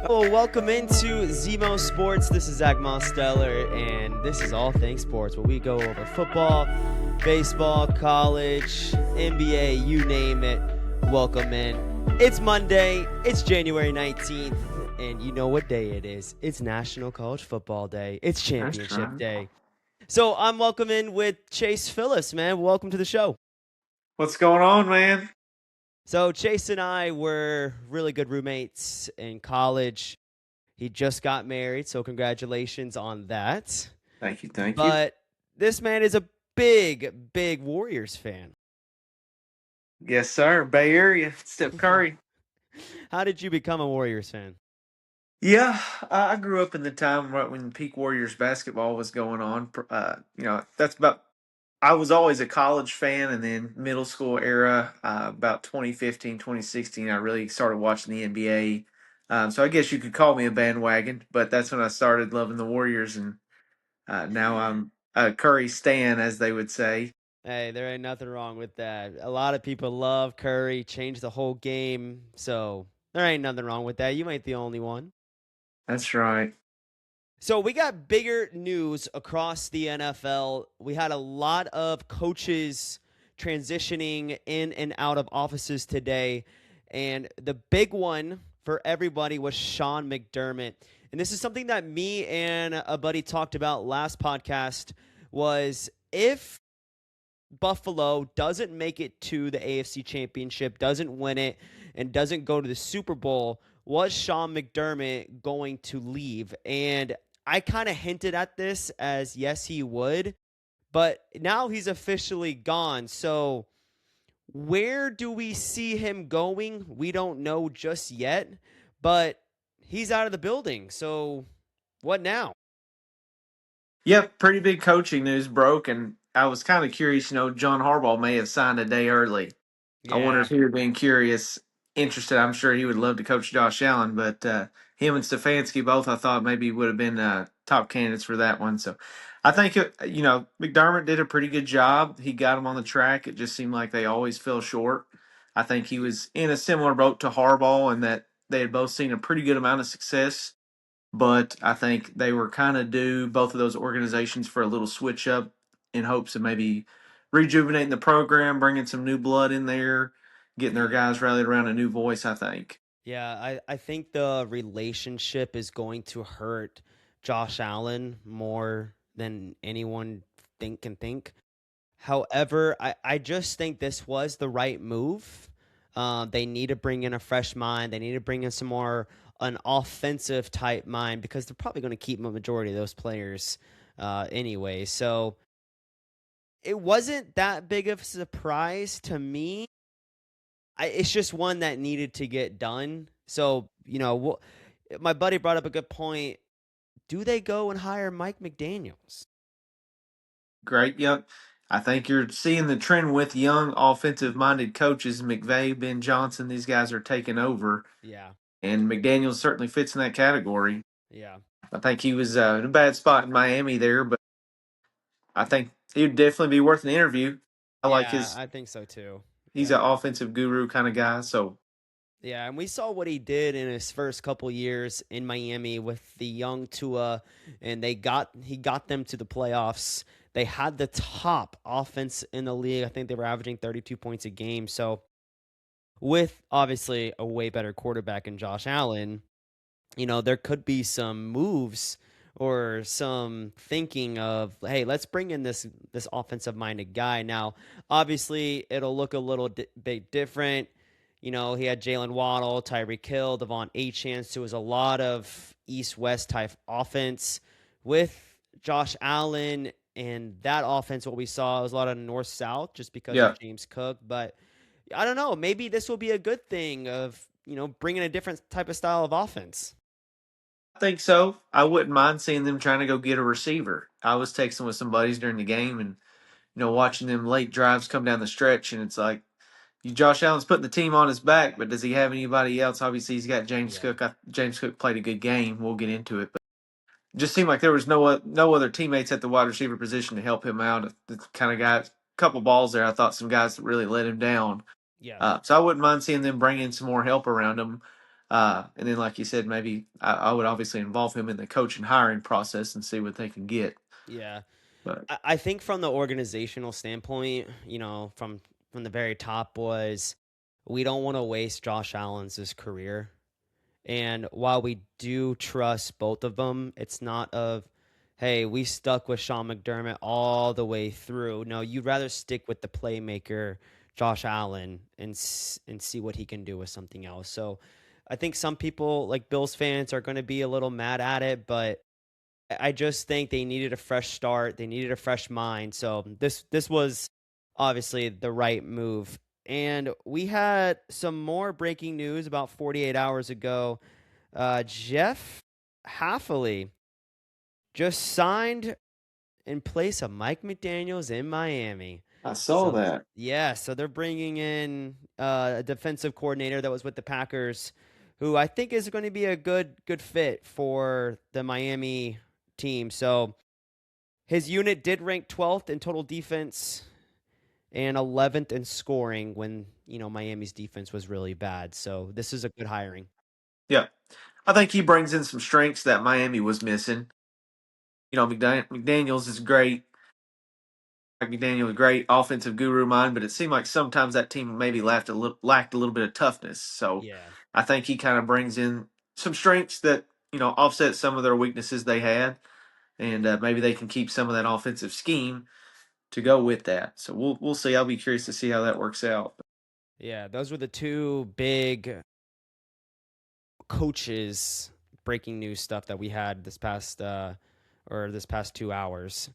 Well, welcome into ZmoSports. This is Mosteller, and this is All Things Sports, where we go over football, baseball, college, NBA, you name it. Welcome in. It's Monday. It's January 19th, and you know what day it is. It's National College Football Day. It's That's Championship right. Day. So I'm welcoming with Chase Phillips, man. Welcome to the show. What's going on, man? So Chase and I were really good roommates in college. He just got married, so congratulations on that. Thank you. Thank you. But this man is a big Warriors fan. Yes, sir. Bay Area, Steph Curry. How did you become a Warriors fan? Yeah, I grew up in the time right when peak Warriors basketball was going on. That's about. I was always a college fan, and then middle school era, about 2015, 2016, I really started watching the NBA. So I guess you could call me a bandwagon, but that's when I started loving the Warriors, and now I'm a Curry stan, as they would say. Hey, there ain't nothing wrong with that. A lot of people love Curry, changed the whole game, so there ain't nothing wrong with that. You ain't the only one. That's right. So we got bigger news across the NFL. We had a lot of coaches transitioning in and out of offices today. And the big one for everybody was Sean McDermott. And this is something that me and a buddy talked about last podcast was if Buffalo doesn't make it to the AFC Championship, doesn't win it, and doesn't go to the Super Bowl, was Sean McDermott going to leave? And I kind of hinted at this as yes, he would, but now he's officially gone. So where do we see him going? We don't know just yet, but he's out of the building. So what now? Yep, pretty big coaching news broke, and I was kind of curious. John Harbaugh may have signed a day early. I wonder Yeah. if he would been curious, interested. I'm sure he would love to coach Josh Allen, but him and Stefanski both, I thought maybe would have been top candidates for that one. So I think McDermott did a pretty good job. He got him on the track. It just seemed like they always fell short. I think he was in a similar boat to Harbaugh, and that they had both seen a pretty good amount of success, but I think they were kind of due, both of those organizations, for a little switch up in hopes of maybe rejuvenating the program, bringing some new blood in there, getting their guys rallied around a new voice, I think. Yeah, I think the relationship is going to hurt Josh Allen more than anyone can think. However, I just think this was the right move. They need to bring in a fresh mind. They need to bring in some more an offensive type mind because they're probably going to keep a majority of those players anyway. So it wasn't that big of a surprise to me. It's just one that needed to get done. So, my buddy brought up a good point. Do they go and hire Mike McDaniels? Great. Yep. I think you're seeing the trend with young offensive minded coaches. McVay, Ben Johnson, these guys are taking over, Yeah. and McDaniels certainly fits in that category. Yeah. I think he was in a bad spot in Miami there, but I think he'd definitely be worth an interview. I like Yeah, his, I think so too. he's Yeah. an offensive guru kind of guy. So Yeah, and we saw what he did in his first couple years in Miami with the young Tua, and he got them to the playoffs. They had the top offense in the league. I think they were averaging 32 points a game. So, with obviously a way better quarterback in Josh Allen, there could be some moves or some thinking of, hey, let's bring in this offensive minded guy. Now, obviously, it'll look a little bit different. He had Jalen Waddle, Tyreek Hill, Devon Achane, so it was a lot of East-West type offense. With Josh Allen and that offense, what we saw was a lot of North-South just because of yeah, James Cook. But I don't know. Maybe this will be a good thing of, bringing a different type of style of offense. I think so. I wouldn't mind seeing them trying to go get a receiver. I was texting with some buddies during the game, and watching them late drives come down the stretch, and it's like, Josh Allen's putting the team on his back, but does he have anybody else? Obviously, he's got James Yeah. Cook. James Cook played a good game. We'll get into it, but it just seemed like there was no other teammates at the wide receiver position to help him out. The kind of guy, a couple balls there, I thought some guys really let him down. Yeah. So I wouldn't mind seeing them bring in some more help around him. And then, like you said, maybe I would obviously involve him in the coach and hiring process and see what they can get. Yeah. But I think from the organizational standpoint, from the very top was we don't want to waste Josh Allen's career. And while we do trust both of them, it's not of, hey, we stuck with Sean McDermott all the way through. No, you'd rather stick with the playmaker, Josh Allen, and see what he can do with something else. So I think some people, like Bills fans, are going to be a little mad at it, but I just think they needed a fresh start. They needed a fresh mind. So this was obviously the right move. And we had some more breaking news about 48 hours ago. Jeff Hafley just signed in place of Mike McDaniels in Miami. I saw So that. yeah, so they're bringing in a defensive coordinator that was with the Packers, who I think is going to be a good fit for the Miami team. So his unit did rank 12th in total defense and 11th in scoring when, Miami's defense was really bad. So this is a good hiring. Yeah, I think he brings in some strengths that Miami was missing. McDaniels is great. McDaniel is great offensive guru mind, but it seemed like sometimes that team maybe lacked a little bit of toughness. So Yeah. I think he kind of brings in some strengths that offset some of their weaknesses they had, and maybe they can keep some of that offensive scheme to go with that. So we'll see. I'll be curious to see how that works out. Yeah, those were the two big coaches breaking news stuff that we had this past 2 hours.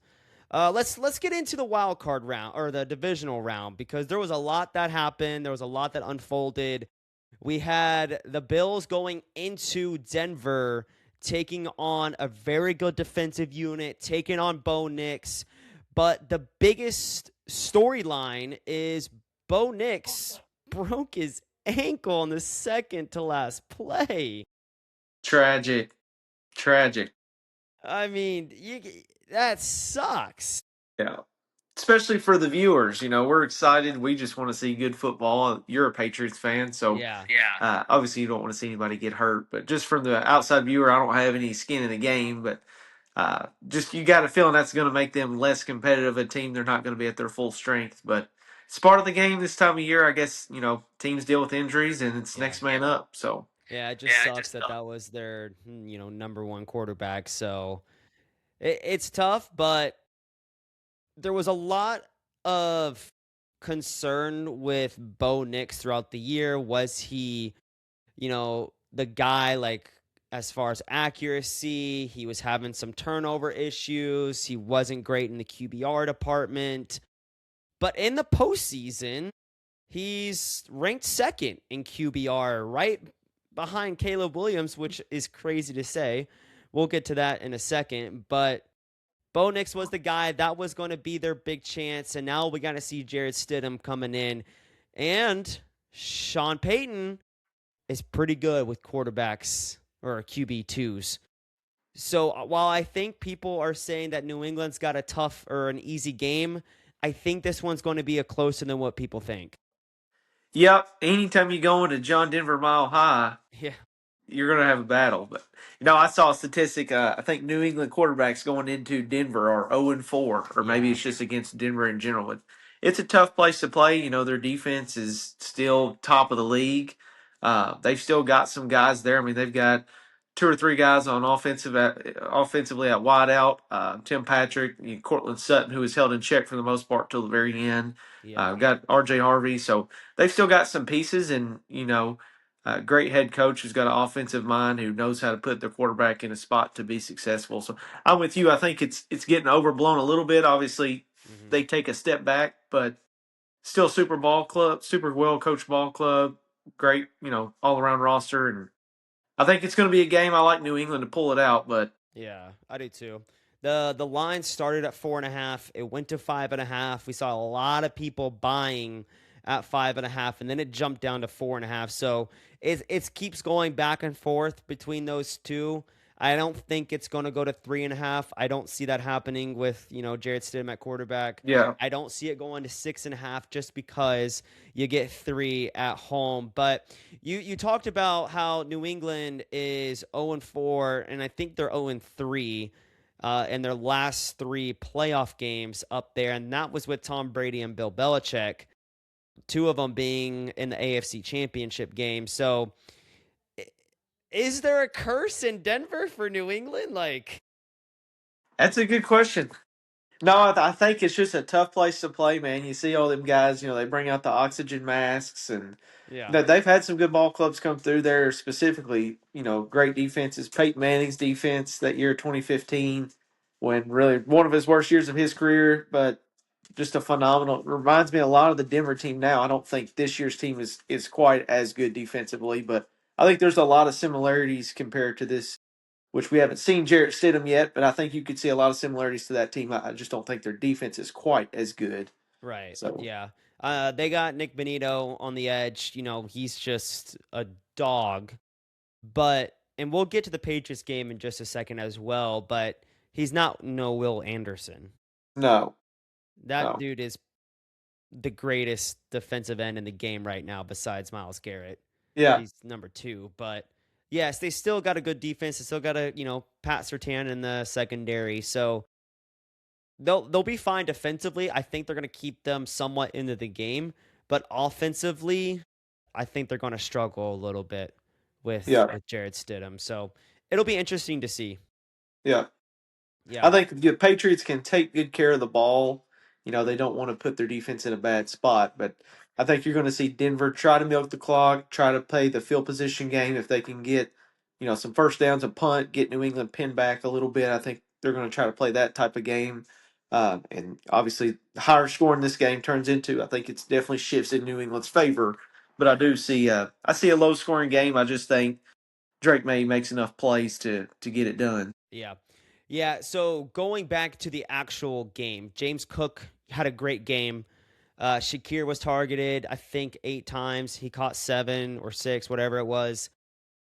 Let's get into the wild card round or the divisional round because there was a lot that happened. There was a lot that unfolded. We had the Bills going into Denver, taking on a very good defensive unit, taking on Bo Nix. But the biggest storyline is Bo Nix broke his ankle on the second to last play. Tragic, tragic. I mean, that sucks. Yeah. Especially for the viewers, we're excited. We just want to see good football. You're a Patriots fan, so Yeah. obviously you don't want to see anybody get hurt. But just from the outside viewer, I don't have any skin in the game. But just you got a feeling that's going to make them less competitive. A team they're not going to be at their full strength, but it's part of the game this time of year. I guess teams deal with injuries, and it's Yeah. next man up. So Yeah, it just sucks that that was their, number one quarterback. So it's tough, but there was a lot of concern with Bo Nix throughout the year. Was he, the guy like as far as accuracy? He was having some turnover issues. He wasn't great in the QBR department. But in the postseason, he's ranked second in QBR, right behind Caleb Williams, which is crazy to say. We'll get to that in a second. But Bo Nix was the guy that was going to be their big chance. And now we got to see Jared Stidham coming in. And Sean Payton is pretty good with quarterbacks or QB2s. So while I think people are saying that New England's got a tough or an easy game, I think this one's going to be a closer than what people think. yep, anytime you go into John Denver Mile High, Yeah. you're going to have a battle. But I saw a statistic. I think New England quarterbacks going into Denver are 0-4, or maybe Yeah. it's just against Denver in general. But it's a tough place to play. Their defense is still top of the league. They've still got some guys there. I mean, they've got two or three guys on offensively at wideout. Tim Patrick, Cortland Sutton, who was held in check for the most part till the very end. Yeah. Got R.J. Harvey, so they've still got some pieces, and great head coach who's got an offensive mind who knows how to put their quarterback in a spot to be successful. So I'm with you. I think it's getting overblown a little bit. Obviously, Hmm. they take a step back, but still super well coached ball club, great all around roster, and I think it's going to be a game. I like New England to pull it out, but Yeah, I do too. The line started at 4.5. It went to 5.5. We saw a lot of people buying at 5.5, and then it jumped down to 4.5. So it keeps going back and forth between those two. I don't think it's going to go to 3.5. I don't see that happening with, Jarrett Stidham at quarterback. Yeah. I don't see it going to 6.5 just because you get 3 at home. But you talked about how New England is 0-4, and I think they're 0-3 in their last 3 playoff games up there, and that was with Tom Brady and Bill Belichick, 2 of them being in the AFC Championship game. So is there a curse in Denver for New England? Like, That's a good question. No, I think it's just a tough place to play, man. You see all them guys, they bring out the oxygen masks, and yeah, they've had some good ball clubs come through there. Specifically, great defenses. Peyton Manning's defense that year, 2015, when really one of his worst years of his career, but just a phenomenal. Reminds me a lot of the Denver team now. I don't think this year's team is quite as good defensively, but I think there's a lot of similarities compared to this, which we haven't seen Jarrett Stidham yet, but I think you could see a lot of similarities to that team. I just don't think their defense is quite as good. right. So Yeah. They got Nick Benito on the edge. He's just a dog. And we'll get to the Patriots game in just a second as well, but he's not no Will Anderson. no, That no, dude is the greatest defensive end in the game right now besides Myles Garrett. yeah, He's number 2, but yes, they still got a good defense. They still got Pat Surtain in the secondary. So they'll be fine defensively. I think they're going to keep them somewhat into the game, but offensively, I think they're going to struggle a little bit with yeah, Jared Stidham. So it'll be interesting to see. yeah. Yeah. I think the Patriots can take good care of the ball. They don't want to put their defense in a bad spot, but I think you're going to see Denver try to milk the clock, try to play the field position game. If they can get, some first downs, a punt, get New England pinned back a little bit, I think they're going to try to play that type of game. And obviously, the higher scoring this game turns into, I think it's definitely shifts in New England's favor. But I do see, I see a low scoring game. I just think Drake May makes enough plays to get it done. Yeah. Yeah. So going back to the actual game, James Cook had a great game. Shakir was targeted, I think, 8 times. He caught 7 or 6, whatever it was.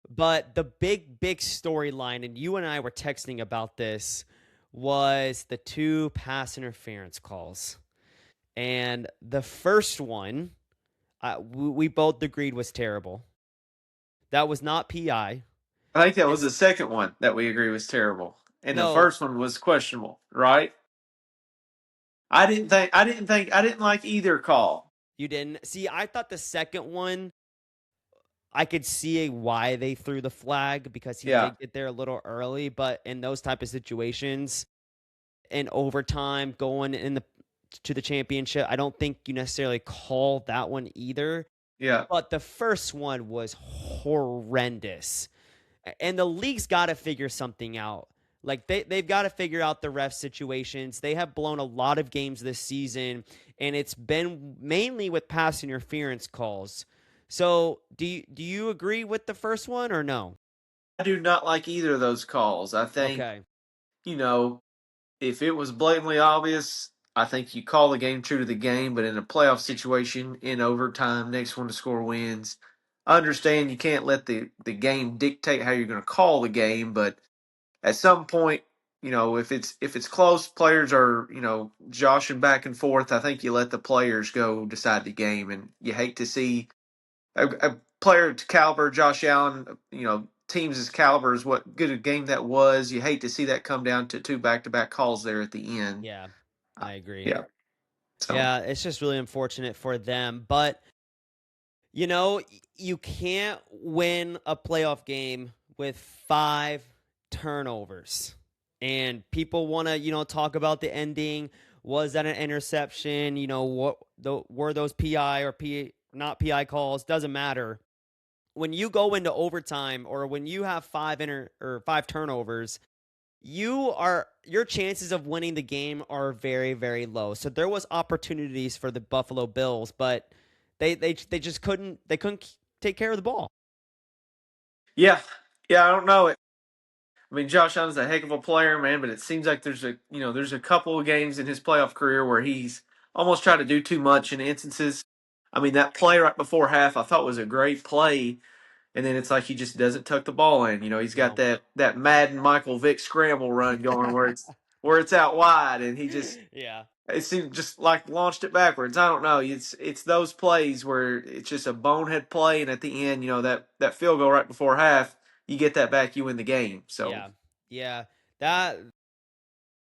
But the big storyline, and you and I were texting about this, was the 2 pass interference calls. And the first one, we both agreed was terrible. That was not PI. I think that was It's the second one that we agree was terrible, and the no, first one was questionable, right? I didn't like either call. you didn't. See, I thought the second one, I could see why they threw the flag because he Yeah, did get there a little early, but in those type of situations, in overtime, going in the championship, I don't think you necessarily call that one either. yeah, But the first one was horrendous. And the league's got to figure something out. Like they've got to figure out the ref situations. They have blown a lot of games this season, and it's been mainly with pass interference calls. So do you agree with the first one or no? I do not like either of those calls. I think Okay. you know if it was blatantly obvious, I think you call the game true to the game. But in a playoff situation, in overtime, next one to score wins. I understand you can't let the game dictate how you're going to call the game, but at some point, if it's close, players are joshing back and forth. I think you let the players go decide the game, and you hate to see a player to caliber Josh Allen, teams as caliber as what good a game that was. You hate to see that come down to 2 back-to-back calls there at the end. Yeah, I agree. Yeah. So Yeah, it's just really unfortunate for them, but you can't win a playoff game with 5 turnovers. And people want to, talk about the ending. Was that an interception? Were those PI or not PI calls? Doesn't matter. When you go into overtime or when you have 5 turnovers, your chances of winning the game are very, very low. So there was opportunities for the Buffalo Bills, but they just couldn't take care of the ball. yeah, yeah, I don't know. I mean, Josh Allen's a heck of a player, man, but it seems like there's a couple of games in his playoff career where he's almost tried to do too much in instances. I mean, that play right before half I thought was a great play. and then it's like he just doesn't tuck the ball in. He's got No. that Madden Michael Vick scramble run going where it's out wide, and he just Yeah. it seemed just like launched it backwards. I don't know. It's those plays where it's just a bonehead play, and at the end, that field goal right before half, you get that back, you win the game. So Yeah. Yeah. That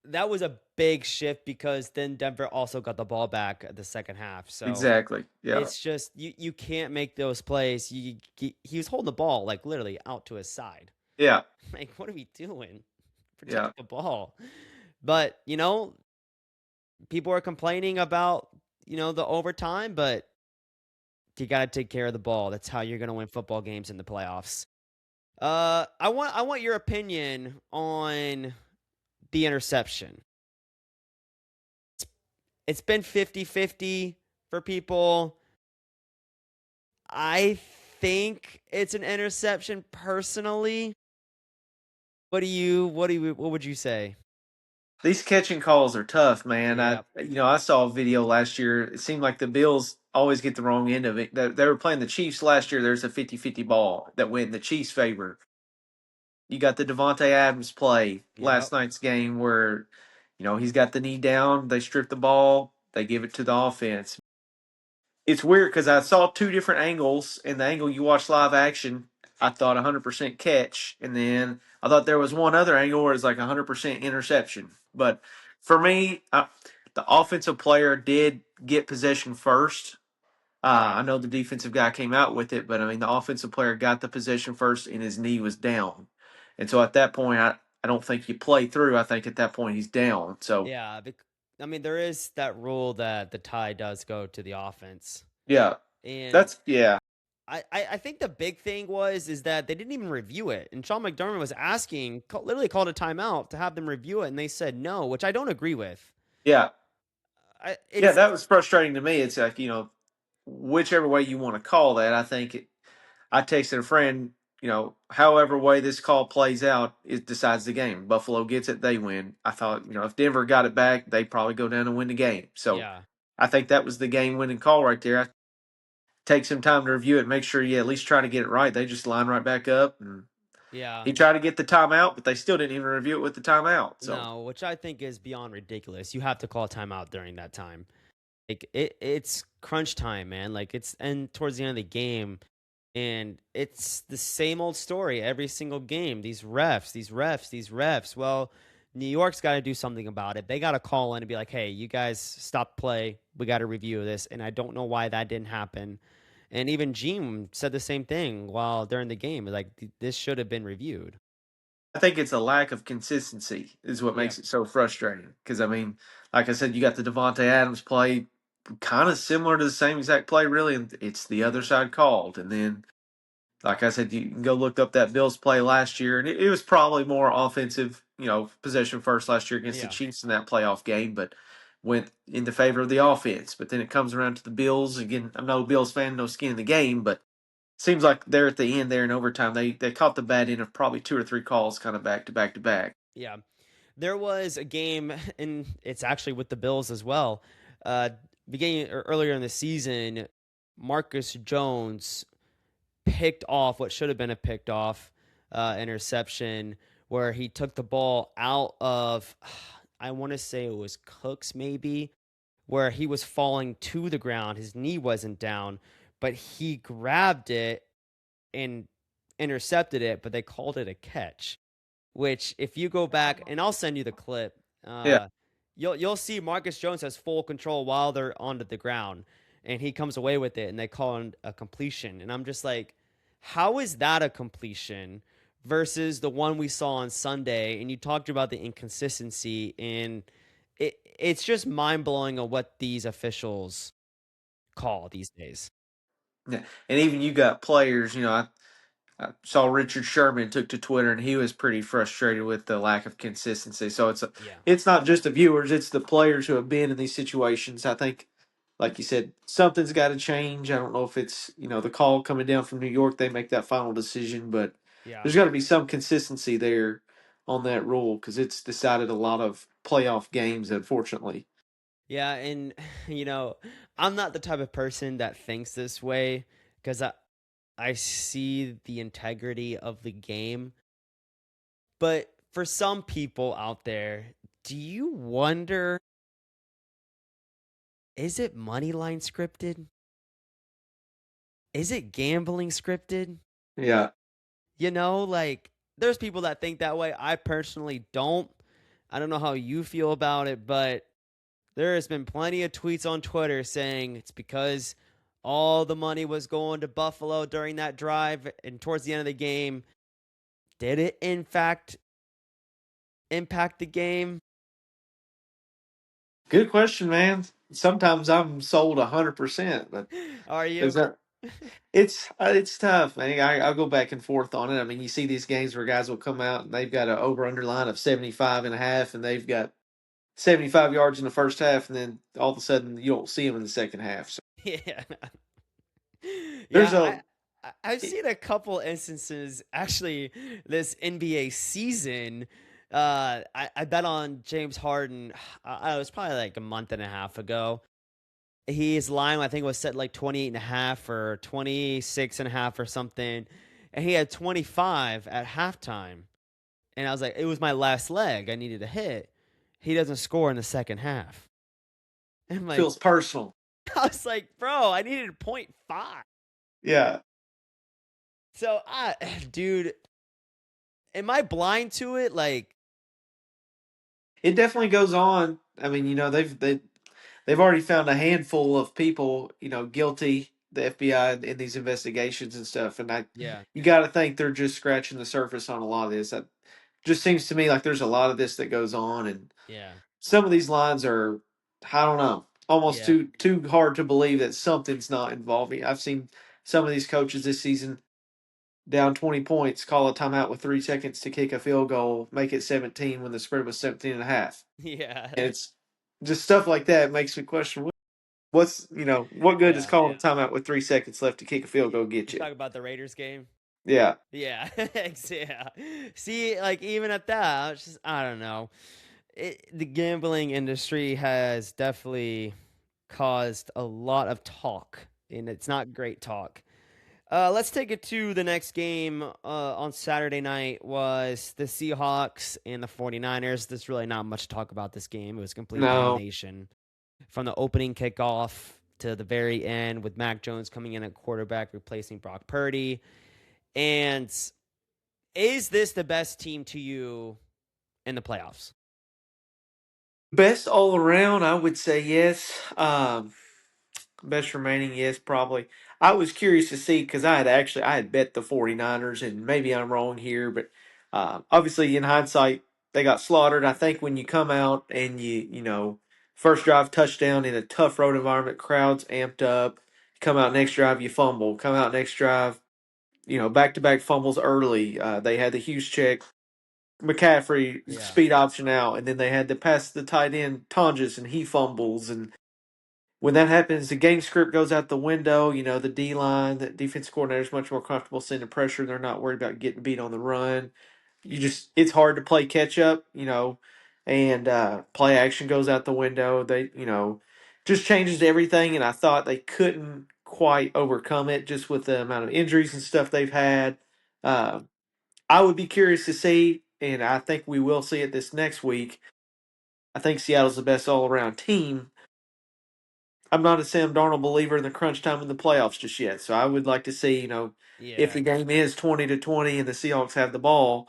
that was a big shift because then Denver also got the ball back at the second half. So exactly, yeah, it's just you can't make those plays. He was holding the ball like literally out to his side. yeah, Like, what are we doing? yeah. Protect the ball. But, people are complaining about, the overtime, but you got to take care of the ball. That's how you're going to win football games in the playoffs. I want your opinion on the interception. It's been 50-50 for people. I think it's an interception personally. What would you say? These catching calls are tough, man. I Yeah. you know I saw a video last year. It seemed like the Bills always get the wrong end of it. They were playing the Chiefs last year. There's a 50-50 ball that went in the Chiefs' favor. You got the Devontae Adams play last Yep. night's game where, he's got the knee down. They strip the ball. They give it to the offense. It's weird because I saw two different angles. And the angle you watch live action, I thought 100% catch. And then I thought there was one other angle where it's like 100% interception. But for me, the offensive player did get possession first. I know the defensive guy came out with it, but I mean, the offensive player got the possession first and his knee was down. And so at that point, I don't think you play through. I think at that point he's down. So, Yeah, I mean, there is that rule that the tie does go to the offense, yeah, and yeah. I think the big thing is that they didn't even review it, and Sean McDermott was asking, literally called a timeout to have them review it, and they said no, which I don't agree with. Yeah. Yeah, It's that was frustrating to me. It's like, whichever way you want to call that, I texted a friend, however way this call plays out, it decides the game. Buffalo gets it, they win. I thought, if Denver got it back, they'd probably go down and win the game. So yeah, I think that was the game winning call right there. Take some time to review it, make sure you at least try to get it right. They just line right back up. And yeah, he tried to get the timeout, but they still didn't even review it with the timeout. So, no, which I think is beyond ridiculous. You have to call a timeout during that time. Like it's crunch time, man. Like it's and towards the end of the game. And it's the same old story every single game. These refs, these refs, these refs. Well, New York's got to do something about it. They got to call in and be like, hey, you guys stop play. We got to review this. And I don't know why that didn't happen. And even Gene said the same thing while during the game. Like, this should have been reviewed. I think it's a lack of consistency is what Yeah. makes it so frustrating. Because, I mean, like I said, you got the Devontae Adams play kind of similar to the same exact play, really, and it's the other side called. And then, like I said, you can go look up that Bills play last year, and it was probably more offensive, possession first last year against the Yeah. Chiefs in that playoff game, but went in the favor of the offense. But then it comes around to the Bills again. I'm no Bills fan, no skin in the game, but seems like they're at the end there in overtime. They caught the bad end of probably two or three calls, kind of back to back to back. Yeah. There was a game, and it's actually with the Bills as well. Uh, beginning or earlier in the season, Marcus Jones picked off what should have been a picked off interception where he took the ball out of, I want to say it was Cooks maybe, where he was falling to the ground. His knee wasn't down, but he grabbed it and intercepted it, but they called it a catch. Which, if you go back, and I'll send you the clip, Yeah, you'll see Marcus Jones has full control while they're onto the ground, and he comes away with it, and they call it a completion. And I'm just like, how is that a completion versus the one we saw on Sunday? And you talked about the inconsistency, and it's just mind blowing of what these officials call these days. yeah. And even you got players. I saw Richard Sherman took to Twitter, and he was pretty frustrated with the lack of consistency. So Yeah, it's not just the viewers; it's the players who have been in these situations. I think, like you said, something's got to change. I don't know if it's the call coming down from New York; they make that final decision, but yeah, there's got to be some consistency there on that rule because it's decided a lot of playoff games, unfortunately. yeah. And I'm not the type of person that thinks this way because I see the integrity of the game. But for some people out there, do you wonder, is it money line scripted? Is it gambling scripted? Yeah. Like there's people that think that way. I personally don't. I don't know how you feel about it, but there has been plenty of tweets on Twitter saying it's because all the money was going to Buffalo during that drive and towards the end of the game. Did it in fact impact the game? Good question, man. Sometimes I'm sold 100%, but Are there's you? that. It's tough, man. I'll go back and forth on it. I mean, you see these games where guys will come out and they've got an over underline of 75 and a half, and they've got 75 yards in the first half, and then all of a sudden you don't see them in the second half. So Yeah. there's Yeah, a I've seen a couple instances actually this NBA season. I bet on James Harden. I was probably like a month and a half ago. His line, I think, was set like 28 and a half or 26 and a half or something. And he had 25 at halftime. And I was like, it was my last leg. I needed a hit. He doesn't score in the second half. And I'm like, feels personal. I was like, bro, I needed a point 0.5. Yeah, So, dude, am I blind to it? Like, it definitely goes on. I mean, they've already found a handful of people, guilty. The FBI in these investigations and stuff, and yeah, you got to think they're just scratching the surface on a lot of this. That just seems to me like there's a lot of this that goes on, and yeah, some of these lines are, I don't know, almost yeah, too hard to believe that something's not involving. I've seen some of these coaches this season down 20 points, call a timeout with 3 seconds to kick a field goal, make it 17 when the spread was 17 and a half. yeah, And it's just stuff like that makes me question what good does yeah. calling a timeout with 3 seconds left to kick a field You, goal get you you? talk about the Raiders game? Yeah. Yeah, yeah. See, like, even at that, I don't know. The gambling industry has definitely caused a lot of talk, and it's not great talk. Let's take it to the next game on Saturday night was the Seahawks and the 49ers. There's really not much to talk about this game. It was complete No. domination from the opening kickoff to the very end with Mac Jones coming in at quarterback replacing Brock Purdy. And is this the best team to you in the playoffs? Best all around, I would say yes. Best remaining, yes, probably. I was curious to see because I had bet the 49ers, and maybe I'm wrong here, but obviously in hindsight they got slaughtered. I think when you come out and first drive touchdown in a tough road environment, crowds amped up. Come out next drive, you fumble. Come out next drive, back to back fumbles early. They had the huge check. McCaffrey Yeah. speed option out, and then they had to pass the tight end Tonjes, and he fumbles, and when that happens, the game script goes out the window. The D line, the defense coordinator is much more comfortable sending pressure. They're not worried about getting beat on the run. It's hard to play catch up, and play action goes out the window. They, just changes everything. And I thought they couldn't quite overcome it just with the amount of injuries and stuff they've had. Uh, I would be curious to see, and I think we will see it this next week. I think Seattle's the best all around team. I'm not a Sam Darnold believer in the crunch time in the playoffs just yet. So I would like to see, if Yeah. the game is 20-20 and the Seahawks have the ball,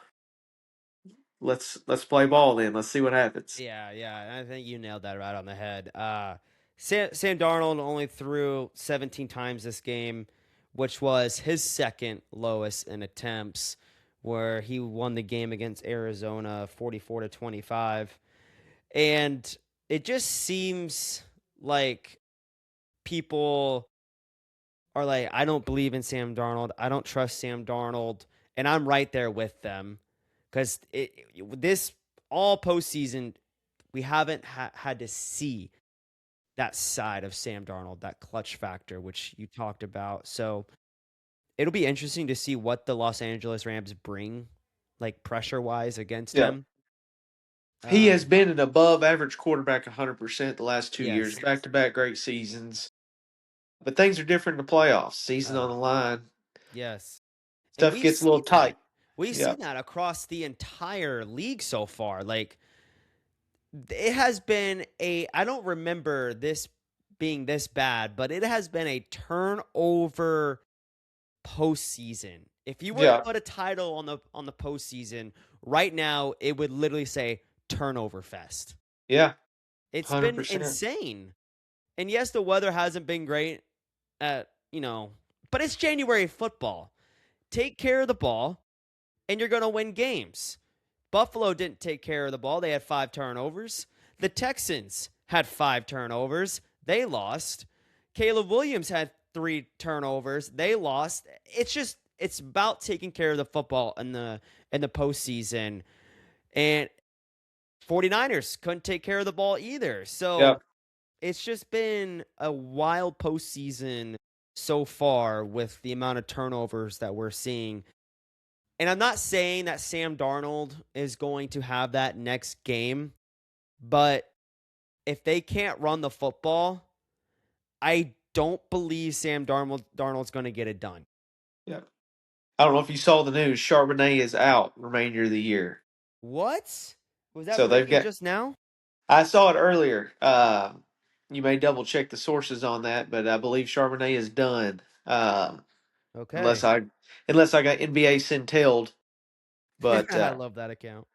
let's play ball then. Let's see what happens. Yeah, yeah. I think you nailed that right on the head. Sam Darnold only threw 17 times this game, which was his second lowest in attempts, where he won the game against Arizona 44-25. And it just seems like people are like, I don't believe in Sam Darnold. I don't trust Sam Darnold. And I'm right there with them because this all postseason, we haven't had to see that side of Sam Darnold, that clutch factor, which you talked about. So it'll be interesting to see what the Los Angeles Rams bring, like pressure wise, against Yeah. him. He has Um, been an above average quarterback 100% the last 2 years, yes. back to back great seasons. But things are different in the playoffs, season on Uh, the line. Yes. And Stuff gets a little tight. we've Yeah. seen that across the entire league so far. Like, it has been I don't remember this being this bad, but it has been a turnover postseason. If you were to Yeah. put a title on the postseason right now, it would literally say turnover fest. Yeah. It's been 100%. insane. And yes, the weather hasn't been great at, but it's January football. Take care of the ball and you're going to win games. Buffalo didn't take care of the ball. They had 5 turnovers. The Texans had 5 turnovers. They lost. Caleb Williams had 3 turnovers. They lost. It's about taking care of the football in the postseason. And 49ers couldn't take care of the ball either. Yeah. So it's just been a wild postseason so far with the amount of turnovers that we're seeing. And I'm not saying that Sam Darnold is going to have that next game, but if they can't run the football, I don't believe Darnold's going to get it done. Yeah. I don't know if you saw the news. Charbonnet is out remainder of the year. What? Was that So they've breaking got. just now? I saw it earlier. You may double check the sources on that, but I believe Charbonnet is done. Unless Okay. I unless I got NBA centelled. But I love that account.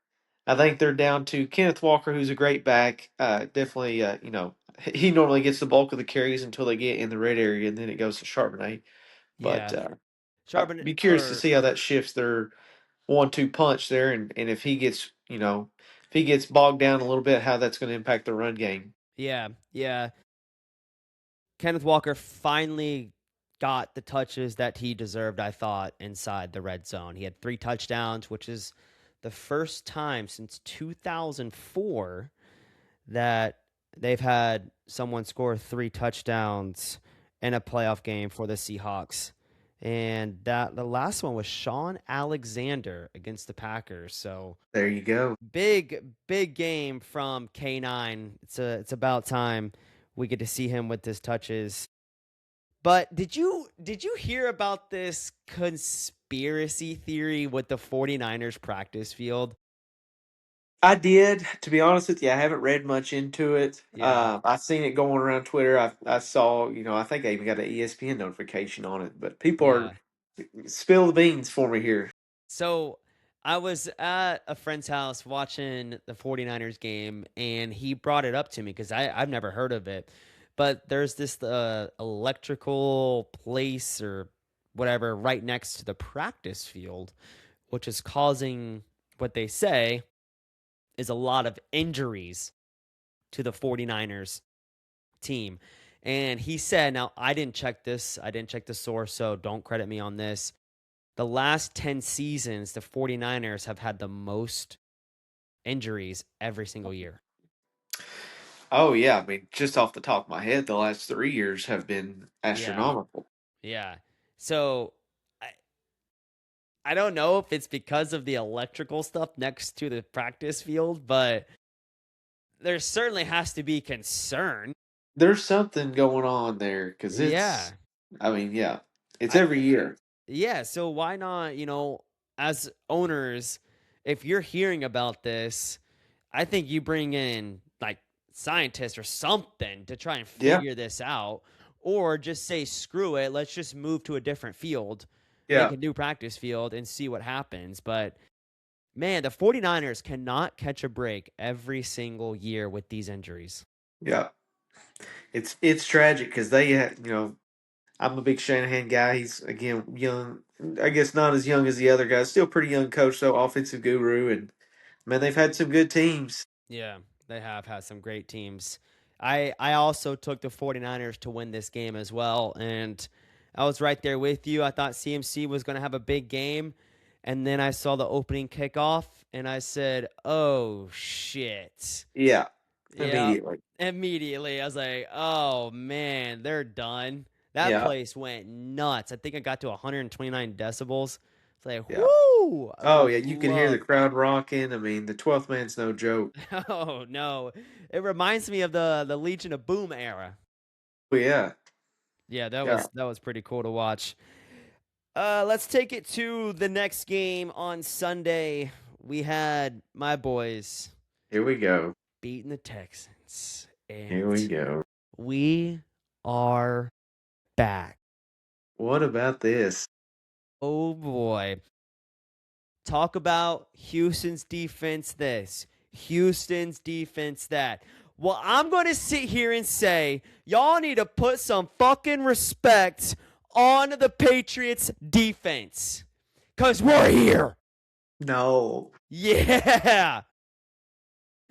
I think they're down to Kenneth Walker, who's a great back. Definitely, he normally gets the bulk of the carries until they get in the red area, and then it goes to Charbonnet. But Yeah. I'd Charbonnet be curious to or see how that shifts their 1-2 punch there, and if he gets, if he gets bogged down a little bit, how that's going to impact the run game. yeah, yeah. Kenneth Walker finally got the touches that he deserved, I thought, inside the red zone. He had 3 touchdowns, which is the first time since 2004 that they've had someone score 3 touchdowns in a playoff game for the Seahawks. And that the last one was Sean Alexander against the Packers. So There you go. big game from K9. It's about time we get to see him with his touches. But did you hear about this conspiracy theory with the 49ers practice field? I did, to be honest with you. I haven't read much into it. Yeah. I've seen it going around Twitter. I saw, I think I even got an ESPN notification on it. But people are Yeah. spill the beans for me here. So I was at a friend's house watching the 49ers game, and he brought it up to me because I've never heard of it. But there's this electrical place or whatever right next to the practice field, which is causing what they say is a lot of injuries to the 49ers team. And he said, now I didn't check this, I didn't check the source, so don't credit me on this. The last 10 seasons, the 49ers have had the most injuries every single year. Oh yeah, I mean, just off the top of my head, the last 3 years have been Yeah. astronomical. Yeah. So I, I don't know if it's because of the electrical stuff next to the practice field, but there certainly has to be concern. There's something going on there because Yeah. I mean, yeah, it's I every year. Yeah, so why not, as owners, if you're hearing about this, I think you bring in like scientists or something to try and Yeah, figure this out, or just say, screw it, let's just move to a different field, make yeah, a new practice field, and see what happens. But man, the 49ers cannot catch a break every single year with these injuries. yeah. It's tragic because they, I'm a big Shanahan guy. He's again young. I guess not as young as the other guys. Still pretty young coach, though, offensive guru, and man, they've had some good teams. Yeah, they have had some great teams. I also took the 49ers to win this game as well, and I was right there with you. I thought CMC was going to have a big game, and then I saw the opening kickoff, and I said, "Oh shit." Yeah, Yeah, immediately. immediately. I was like, "Oh man, they're done." That Yeah, place went nuts. I think I got to 129 decibels. It's like, yeah. whoo! I Oh would yeah, you can hear the love. crowd rocking. I mean, the 12th man's no joke. Oh no, it reminds me of the Legion of Boom era. Oh yeah, Yeah, yeah. that was pretty cool to watch. Let's take it to the next game on Sunday. We had my boys Here we go. beating the Texans, Here and we go. we are back. What about this? Oh boy. Talk about Houston's defense this, Houston's defense that. Well, I'm going to sit here and say, y'all need to put some fucking respect on the Patriots defense. Because we're here. No. Yeah.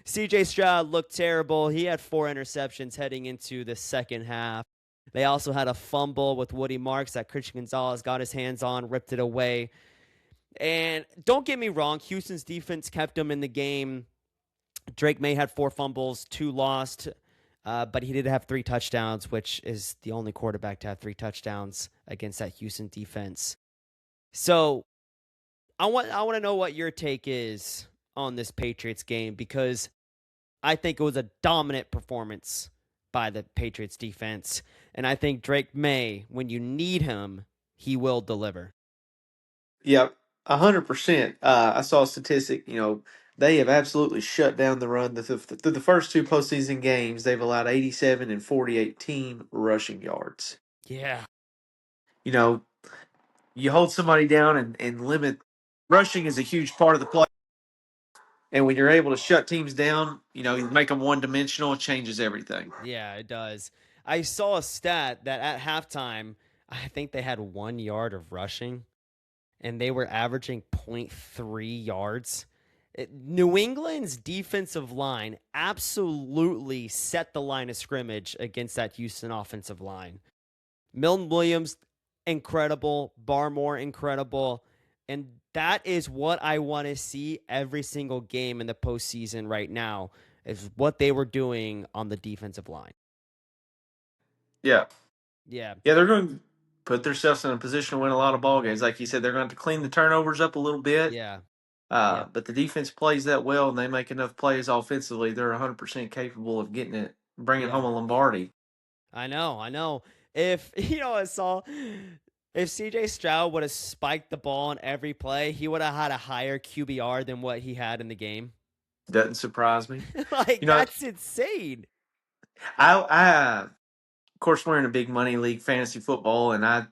CJ Stroud looked terrible. He had 4 interceptions heading into the second half. They also had a fumble with Woody Marks that Christian Gonzalez got his hands on, ripped it away. And don't get me wrong, Houston's defense kept them in the game. Drake May had 4 fumbles, 2 lost, but he did have 3 touchdowns, which is the only quarterback to have 3 touchdowns against that Houston defense. So I want to know what your take is on this Patriots game, because I think it was a dominant performance by the Patriots defense, and I think Drake May, when you need him, he will deliver. Yep, 100%. I saw a statistic. They have absolutely shut down the run. Through the first 2 postseason games, they've allowed 87 and 48 team rushing yards. Yeah. You know, you hold somebody down and limit rushing is a huge part of the play. And when you're able to shut teams down, you make them one dimensional, it changes everything. Yeah, it does. I saw a stat that at halftime, I think they had 1 yard of rushing, and they were averaging zero point 0.3 yards. New England's defensive line absolutely set the line of scrimmage against that Houston offensive line. Milton Williams, incredible. Barmore, incredible. And that is what I want to see every single game in the postseason right now, is what they were doing on the defensive line. Yeah. Yeah. Yeah, they're going to put themselves in a position to win a lot of ball games. Like you said, they're going to have to clean the turnovers up a little bit. Yeah. But the defense plays that well, and they make enough plays offensively. They're 100% capable of getting it, bringing Yeah. home a Lombardi. I know. I know. If, I saw if CJ Stroud would have spiked the ball on every play, he would have had a higher QBR than what he had in the game. Doesn't surprise me. Like, You know, that's insane. of course, we're in a big money league, fantasy football, and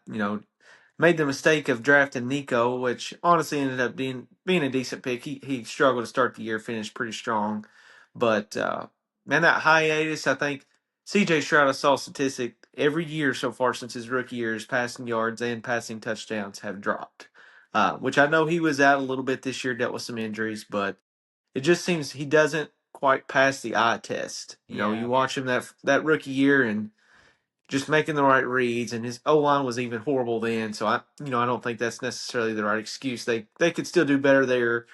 made the mistake of drafting Nico, which honestly ended up being a decent pick. He struggled to start the year, finished pretty strong, but man, that hiatus, I think C.J. Stroud, I saw a statistic every year so far since his rookie year, his passing yards and passing touchdowns have dropped. Which I know he was out a little bit this year, dealt with some injuries, but it just seems he doesn't quite pass the eye test. You Yeah. watch him that rookie year and just making the right reads, and his O line was even horrible then. So I don't think that's necessarily the right excuse. They could still do better there.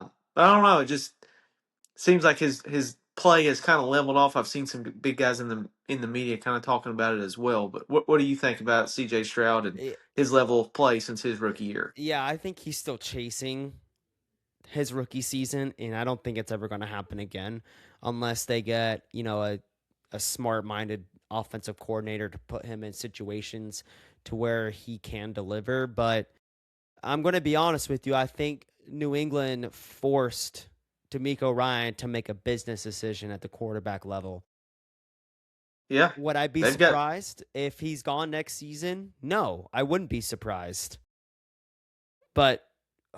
But I don't know. It just seems like his play has kind of leveled off. I've seen some big guys in the media kind of talking about it as well. But what do you think about C.J. Stroud and It- his level of play since his rookie year? yeah, I think he's still chasing his rookie season, and I don't think it's ever going to happen again unless they get, a smart-minded offensive coordinator to put him in situations to where he can deliver. But I'm going to be honest with you. I think New England forced D'Amico Ryan to make a business decision at the quarterback level. Yeah, Would I be they've got surprised if he's gone next season? No, I wouldn't be surprised. But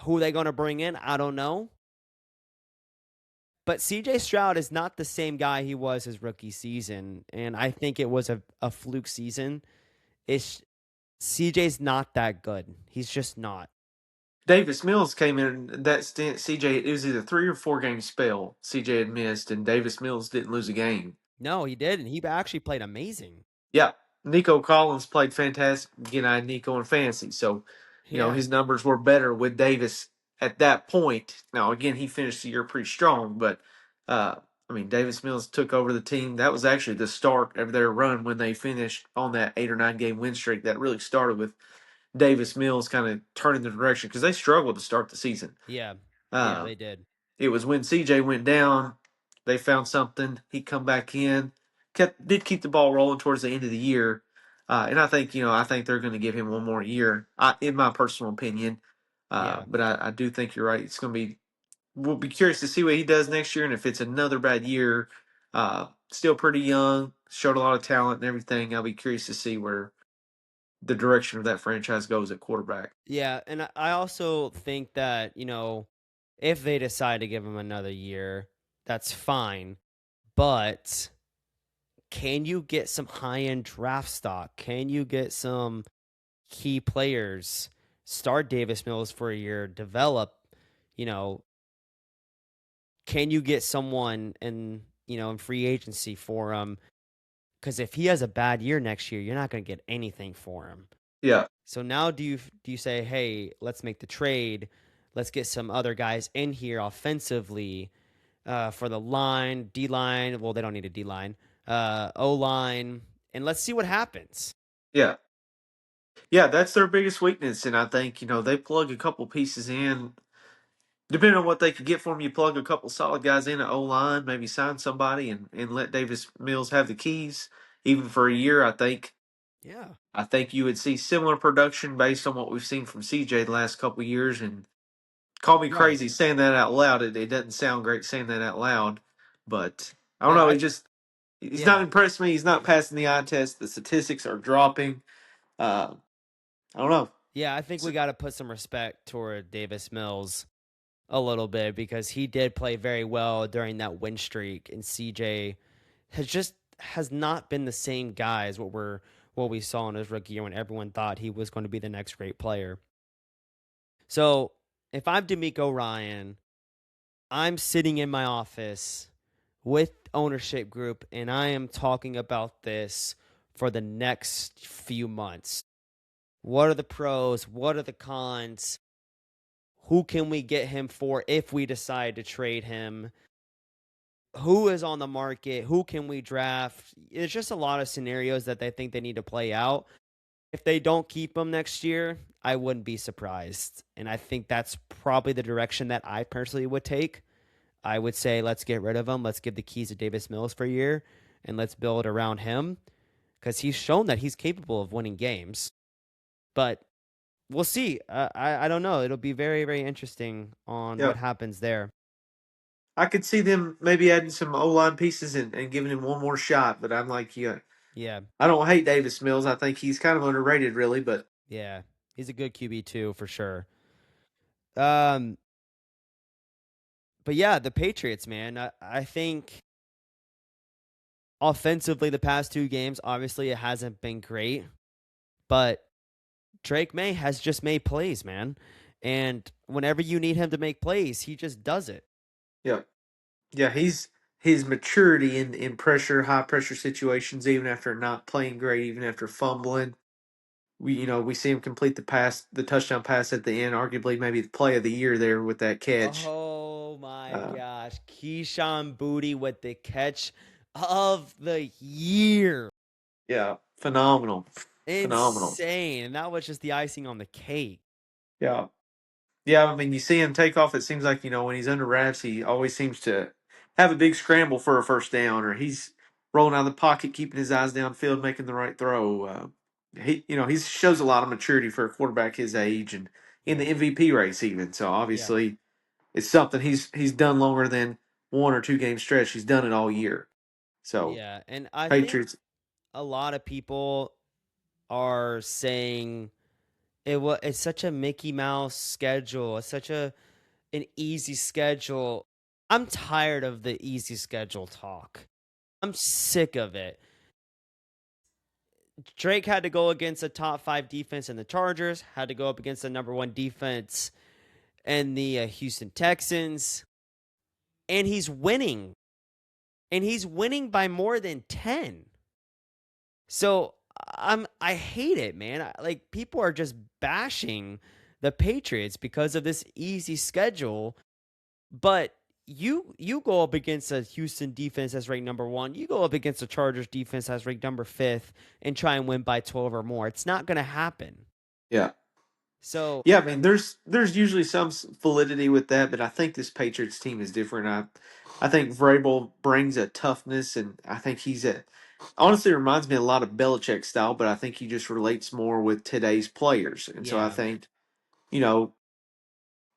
who are they going to bring in? I don't know. But CJ Stroud is not the same guy he was his rookie season. And I think it was a fluke season. It's CJ's not that good. He's just not. Davis Mills came in that stint. C.J. It was either 3 or 4 game spell C.J. had missed, and Davis Mills didn't lose a game. No, he didn't. He actually played amazing. Yeah, Nico Collins played fantastic. Again, I had Nico in fantasy, so Yeah. his numbers were better with Davis at that point. Now, again, he finished the year pretty strong, but uh, Davis Mills took over the team. That was actually the start of their run when they finished on that 8 or 9 game win streak. That really started with Davis Mills kind of turning the direction because they struggled to start the season. Yeah. Yeah, Uh, they did. it was when CJ went down, they found something. He come back in, did keep the ball rolling towards the end of the year. And I think they're going to give him one more year, in my personal opinion. Yeah. But I do think you're right. It's going to be. We'll be curious to see what he does next year, and if it's another bad year. Still pretty young, showed a lot of talent and everything. I'll be curious to see where the direction of that franchise goes at quarterback. Yeah, and I also think that, if they decide to give him another year, that's fine. But can you get some high-end draft stock? Can you get some key players? Start Davis Mills for a year, develop, you know, can you get someone in free agency for him? Because if he has a bad year next year, you're not going to get anything for him. Yeah, So now do you say, hey, let's make the trade, let's get some other guys in here offensively for the line, D line. Well, they don't need a D line, O line, and let's see what happens. yeah, yeah. That's their biggest weakness, and I think they plug a couple pieces in. Depending on what they could get for him, you plug a couple solid guys in at O line, maybe sign somebody, and let Davis Mills have the keys, even for a year. Yeah, I think you would see similar production based on what we've seen from CJ the last couple of years. And call me right. crazy saying that out loud. It doesn't sound great saying that out loud, but I don't Yeah, know. He's not yeah, impressed me. He's not passing the eye test. The statistics are dropping. Uh, I don't know. yeah. I think we got to put some respect toward Davis Mills a little bit because he did play very well during that win streak, and CJ has not been the same guy as what we saw in his rookie year when everyone thought he was going to be the next great player. So if I'm D'Amico Ryan, I'm sitting in my office with ownership group and I am talking about this for the next few months. What are the pros? What are the cons? Who can we get him for if we decide to trade him? Who is on the market? Who can we draft? It's just a lot of scenarios that they think they need to play out. If they don't keep him next year, I wouldn't be surprised. And I think that's probably the direction that I personally would take. I would say let's get rid of him. Let's give the keys to Davis Mills for a year and let's build around him because he's shown that he's capable of winning games. But we'll see. I don't know. It'll be very, very interesting on Yeah, what happens there. I could see them maybe adding some O line pieces and giving him one more shot. But I'm like, yeah, Yeah. I don't hate Davis Mills. I think he's kind of underrated, really. But Yeah. He's a good QB too, for sure. Um, but yeah, the Patriots, man. I think offensively, the past two games, obviously, it hasn't been great, but Drake May has just made plays, man. And whenever you need him to make plays, he just does it. yeah, yeah, he's his maturity in pressure, high pressure situations, even after not playing great, even after fumbling. We see him complete the touchdown pass at the end, arguably maybe the play of the year there with that catch. Oh my Uh, gosh. Keyshawn Booty with the catch of the year. yeah, phenomenal, phenomenal. Insane. And that was just the icing on the cake. Yeah, yeah. I mean, you see him take off. It seems like when he's under wraps, he always seems to have a big scramble for a first down, or he's rolling out of the pocket, keeping his eyes downfield, making the right throw. He shows a lot of maturity for a quarterback his age and in the MVP race even. So Yeah. obviously, it's something he's done longer than 1 or 2 game stretch. He's done it all year. So Yeah. And I think Patriots, a lot of people are saying it's such a Mickey Mouse schedule. It's such an easy schedule. I'm tired of the easy schedule talk. I'm sick of it. Drake had to go against a top five defense in the Chargers, had to go up against the number one defense in the Houston Texans, and he's winning. And he's winning by more than 10. So I hate it, man. Like people are just bashing the Patriots because of this easy schedule, but you go up against a Houston defense that's ranked number one. You go up against a Chargers defense that's ranked number fifth and try and win by 12 or more. It's not going to happen. yeah. So Yeah, I mean, there's usually some validity with that, but I think this Patriots team is different. I think Vrabel brings a toughness, and I think he's Honestly, it reminds me a lot of Belichick style, but I think he just relates more with today's players. And so I Yeah. think, you know,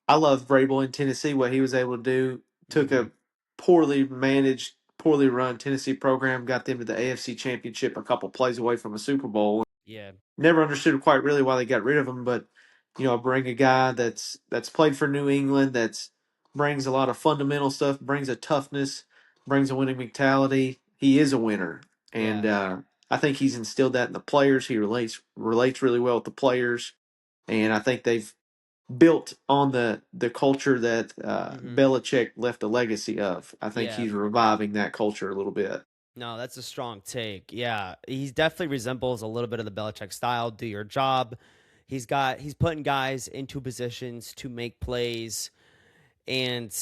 I love Vrabel in Tennessee, what he was able to do. Took Hmm. a poorly managed, poorly run Tennessee program, got them to the AFC Championship a couple plays away from a Super Bowl. Yeah. Never understood quite really why they got rid of him, but bring a guy that's played for New England, that's brings a lot of fundamental stuff, brings a toughness, brings a winning mentality. He is a winner, and Yeah. I think he's instilled that in the players. He relates really well with the players, and I think they've built on the culture that Hmm. Belichick left a legacy of. I think Yeah. he's reviving that culture a little bit. No, that's a strong take. Yeah, he definitely resembles a little bit of the Belichick style. Do your job. He's putting guys into positions to make plays, and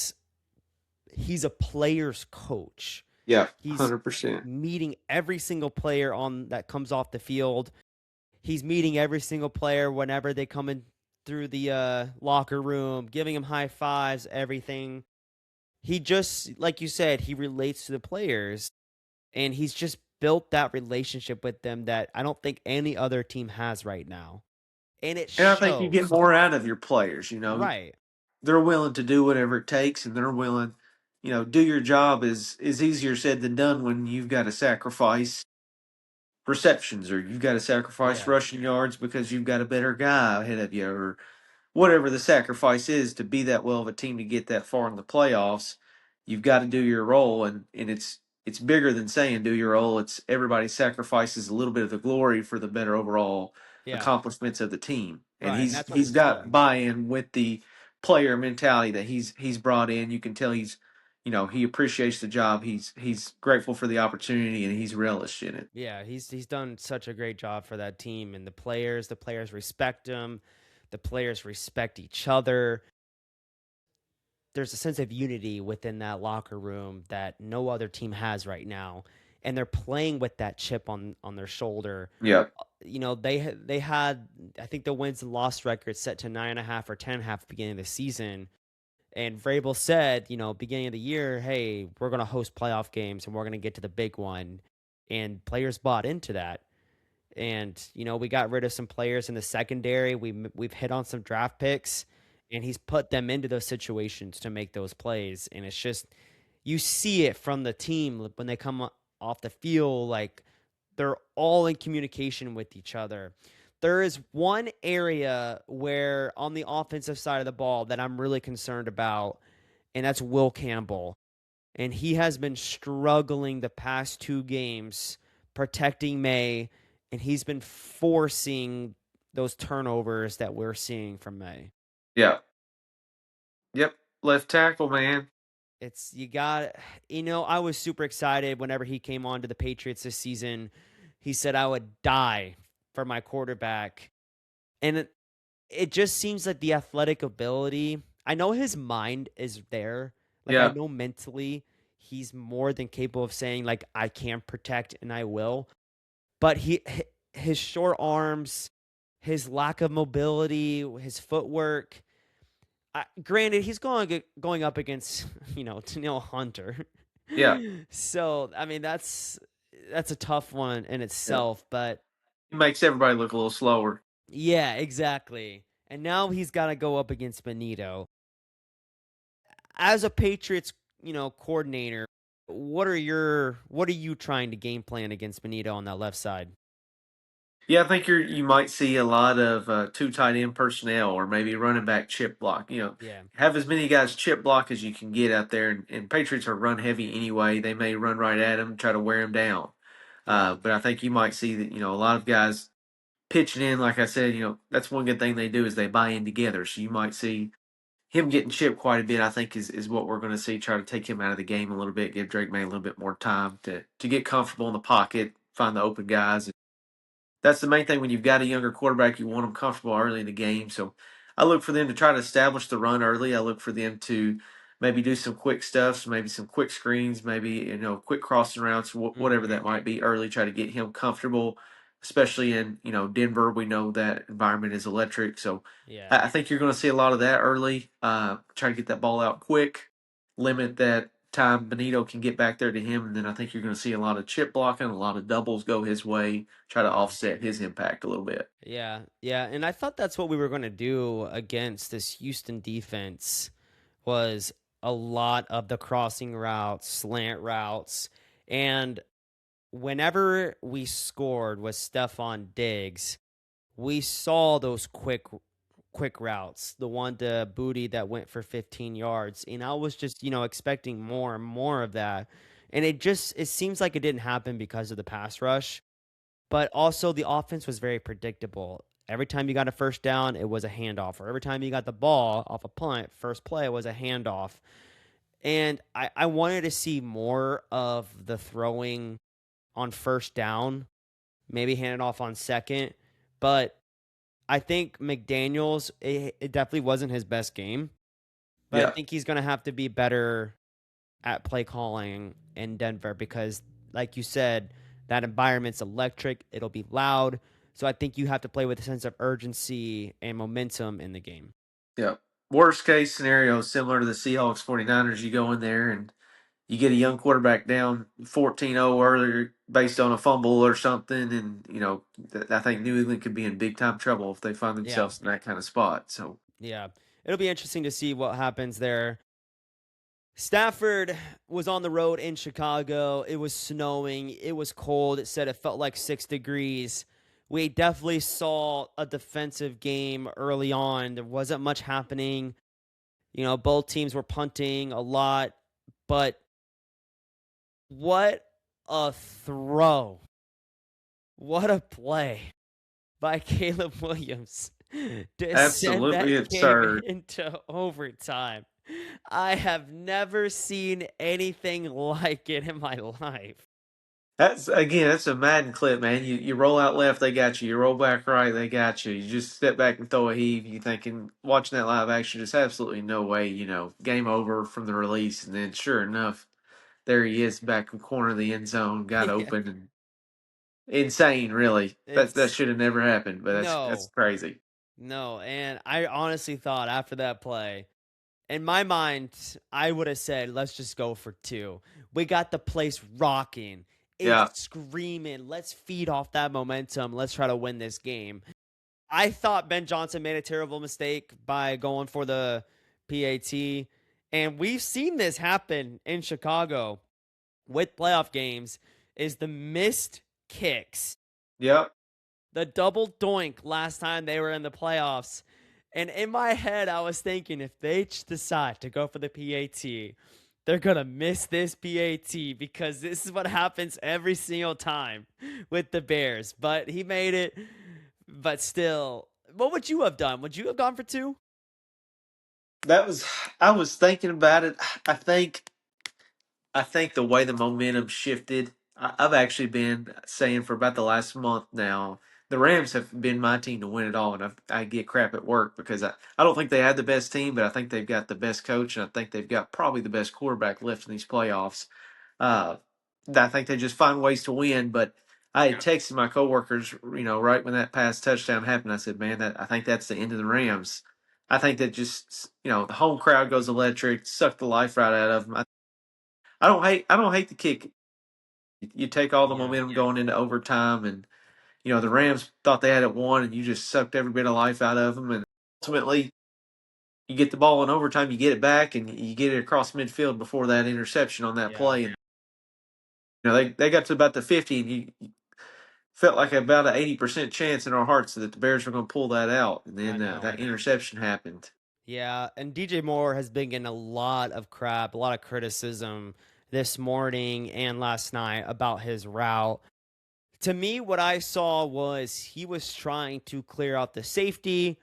he's a player's coach. Yeah, He's 100%. meeting every single player on that comes off the field. He's meeting every single player whenever they come in through the locker room, giving them high fives, everything. He just, like you said, he relates to the players, and he's just built that relationship with them that I don't think any other team has right now. And it And I think you get shows. more out of your players. Right. They're willing to do whatever it takes, and they're willing. Do your job is easier said than done when you've got to sacrifice receptions or you've got to sacrifice Yeah. rushing yards because you've got a better guy ahead of you or whatever the sacrifice is to be that well of a team to get that far in the playoffs. You've got to do your role, and it's bigger than saying do your role. It's everybody sacrifices a little bit of the glory for the better overall Yeah. accomplishments of the team. And Right. And he's that's what we he's got saw. buy-in with the player mentality that he's brought in. You can tell he appreciates the job. He's grateful for the opportunity and he's relished in it. Yeah, he's done such a great job for that team, and the players respect him. The players respect each other. There's a sense of unity within that locker room that no other team has right now, and they're playing with that chip on their shoulder. Yeah. They had, I think, the wins and loss record set to 9.5 or 10.5 at the beginning of the season. And Vrabel said, beginning of the year, hey, we're going to host playoff games and we're going to get to the big one. And players bought into that. And we got rid of some players in the secondary. We've hit on some draft picks, and he's put them into those situations to make those plays. And it's just, you see it from the team when they come off the field, like they're all in communication with each other. There is one area where on the offensive side of the ball that I'm really concerned about, and that's Will Campbell. And he has been struggling the past two games protecting May, and he's been forcing those turnovers that we're seeing from May. Yeah. Yep. Left tackle, man. It's you got I was super excited whenever he came on to the Patriots this season. He said I would die for my quarterback. And it just seems like the athletic ability. I know his mind is there. Like I Yeah. know mentally he's more than capable of saying like I can protect and I will. But his short arms, his lack of mobility, his footwork. Granted, he's going up against Tennille Hunter, Yeah. so I mean that's a tough one in Yeah. itself. But It makes everybody look a little slower. yeah, exactly. And now he's got to go up against Benito as a Patriots coordinator. What are you trying to game plan against Benito on that left side? Yeah, I think you might see a lot of two tight end personnel or maybe running back chip block. Yeah, Have as many guys chip block as you can get out there. And Patriots are run heavy anyway. They may run right at them, try to wear them down. yeah, But I think you might see that a lot of guys pitching in. Like I said, that's one good thing they do is they buy in together. So you might see him getting chipped quite a bit. I think is what we're going to see. Try to take him out of the game a little bit, give Drake May a little bit more time to get comfortable in the pocket, find the open guys. That's the main thing when you've got a younger quarterback. You want them comfortable early in the game. So I look for them to try to establish the run early. I look for them to maybe do some quick stuff, so maybe some quick screens, maybe quick crossing routes, whatever mm-hmm, that might be early. Try to get him comfortable, especially in Denver. We know that environment is electric, so yeah, I think you're going to see a lot of that early. Try to get that ball out quick, limit that time Benito can get back there to him, and then I think you're going to see a lot of chip blocking, a lot of doubles go his way, try to offset his impact a little bit. Yeah, yeah, and I thought that's what we were going to do against this Houston defense was a lot of the crossing routes, slant routes, and whenever we scored with Stephon Diggs, we saw those quick routes, the one to Booty that went for 15 yards, and I was just, expecting more and more of that. And it seems like it didn't happen because of the pass rush. But also the offense was very predictable. Every time you got a first down, it was a handoff. Or every time you got the ball off a punt, first play was a handoff. And I wanted to see more of the throwing on first down, maybe hand it off on second. But I think McDaniels, it definitely wasn't his best game. But I Yeah, think he's going to have to be better at play calling in Denver because, like you said, that environment's electric. It'll be loud. So I think you have to play with a sense of urgency and momentum in the game. yeah. Worst case scenario, similar to the Seahawks 49ers, you go in there and you get a young quarterback down 14-0 earlier based on a fumble or something, and I think New England could be in big time trouble if they find Yeah. themselves in that kind of spot. So Yeah. It'll be interesting to see what happens there. Stafford was on the road in Chicago. It was snowing. It was cold. It said it felt like 6 degrees. We definitely saw a defensive game early on. There wasn't much happening. Both teams were punting a lot, but what a throw. What a play by Caleb Williams to send absolutely that game absurd. into overtime. I have never seen anything like it in my life. That's a Madden clip, man. You roll out left, they got you. You roll back right, they got you. You just step back and throw a heave. You thinking watching that live action, just absolutely no way. Game over from the release, and then sure enough, there he is back in the corner of the end zone, got Yeah, open and insane. Really, that it's should have never happened, but that's no, crazy. no. And I honestly thought after that play, in my mind, I would have said, let's just go for two. We got the place rocking. Yeah, It's screaming. Let's feed off that momentum. Let's try to win this game. I thought Ben Johnson made a terrible mistake by going for the PAT. And we've seen this happen in Chicago with playoff games is the missed kicks. yep. The double doink last time they were in the playoffs. And in my head, I was thinking if they decide to go for the PAT, they're going to miss this PAT because this is what happens every single time with the Bears. But he made it. But still, what would you have done? Would you have gone for two? That was I was thinking about it. I think the way the momentum shifted, I've actually been saying for about the last month now, the Rams have been my team to win it all, and I get crap at work because I don't think they had the best team, but I think they've got the best coach, and I think they've got probably the best quarterback left in these playoffs. Uh, I think they just find ways to win. But I had texted my coworkers, right when that pass touchdown happened, I said, "Man, I think that's the end of the Rams." I think that just the home crowd goes electric, suck the life right out of them. I don't hate the kick. You take all the Yeah. momentum going into overtime, and the Rams thought they had it won, and you just sucked every bit of life out of them. And ultimately, you get the ball in overtime, you get it back, and you get it across midfield before that interception on that Yeah. play. And they got to about the 50, and you felt like about an 80% chance in our hearts that the Bears were going to pull that out, and I then know. that interception happened. Yeah, and DJ Moore has been getting a lot of crap, a lot of criticism this morning and last night about his route. To me, what I saw was he was trying to clear out the safety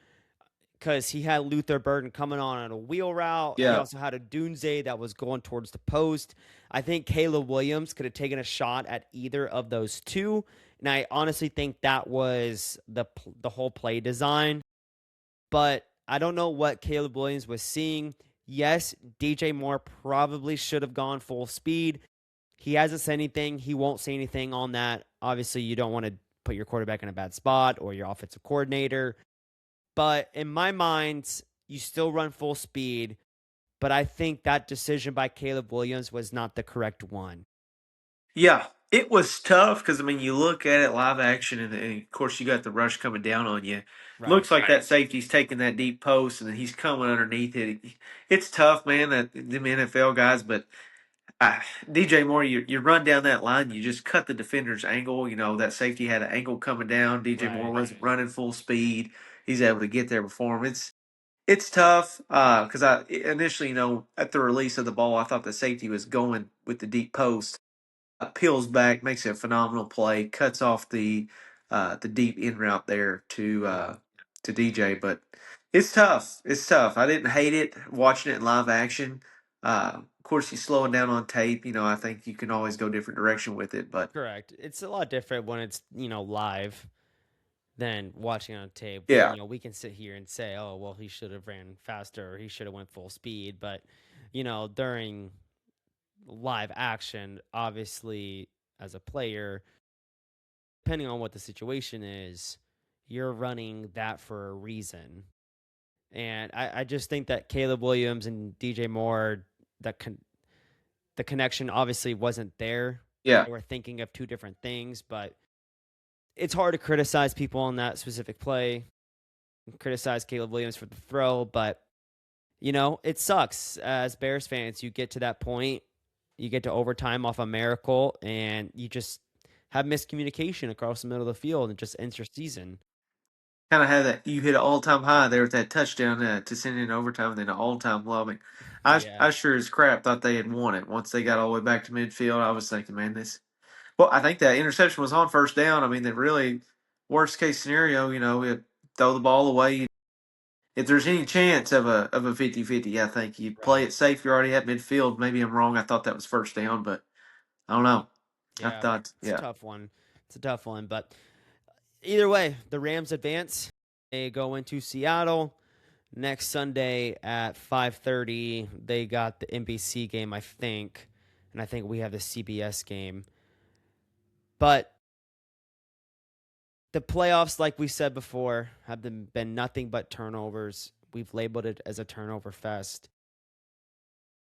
because he had Luther Burden coming on a wheel route. He Yeah, also had a Dunze that was going towards the post. I think Caleb Williams could have taken a shot at either of those two, and I honestly think that was the whole play design. But I don't know what Caleb Williams was seeing. Yes, DJ Moore probably should have gone full speed. He hasn't said anything. He won't say anything on that. Obviously, you don't want to put your quarterback in a bad spot or your offensive coordinator. But in my mind, you still run full speed. but I think that decision by Caleb Williams was not the correct one. Yeah, it was tough because I mean, you look at it live action, and of course you got the rush coming down on you. Right. Looks like that safety's taking that deep post, and then he's coming underneath it. It's tough, man. That them NFL guys, but DJ Moore, you run down that line, you just cut the defender's angle. You know that safety had an angle coming down. DJ Moore Right. wasn't running full speed. He's able to get there before him. It's tough because I initially, at the release of the ball, I thought the safety was going with the deep post, peels back, makes a phenomenal play, cuts off the deep in route there Yeah. to DJ. But it's tough. It's tough. I didn't hate it watching it in live action. Of course, you slow it down on tape. I think you can always go different direction with it. But Correct. It's a lot different when it's, live than watching on tape. yeah, We can sit here and say, "Oh, well, he should have ran faster or he should have went full speed." But, during live action, obviously as a player, depending on what the situation is, you're running that for a reason. And I just think that Caleb Williams and DJ Moore, the connection obviously wasn't there. yeah, They were thinking of two different things, but it's hard to criticize people on that specific play, criticize Caleb Williams for the throw, but it sucks as Bears fans. You get to that point, you get to overtime off a miracle, and you just have miscommunication across the middle of the field, and it just ends your season. kind of had that. You hit an all time high there with that touchdown to send in overtime, and then an all time low. I mean, Yeah, I sure as crap thought they had won it once they got all the way back to midfield. I was thinking, man, this. Well, I think that interception was on first down. I mean, that really worst case scenario, we throw the ball away. If there's any chance of a 50-50, I think you play right. it safe. You're already at midfield. Maybe I'm wrong. I thought that was first down, but I don't know. I Yeah, thought, it's a yeah, tough one. It's a tough one, but either way, the Rams advance. They go into Seattle next Sunday at 5:30. They got the NBC game, I think, and I think we have the CBS game. But the playoffs, like we said before, have been nothing but turnovers. We've labeled it as a turnover fest.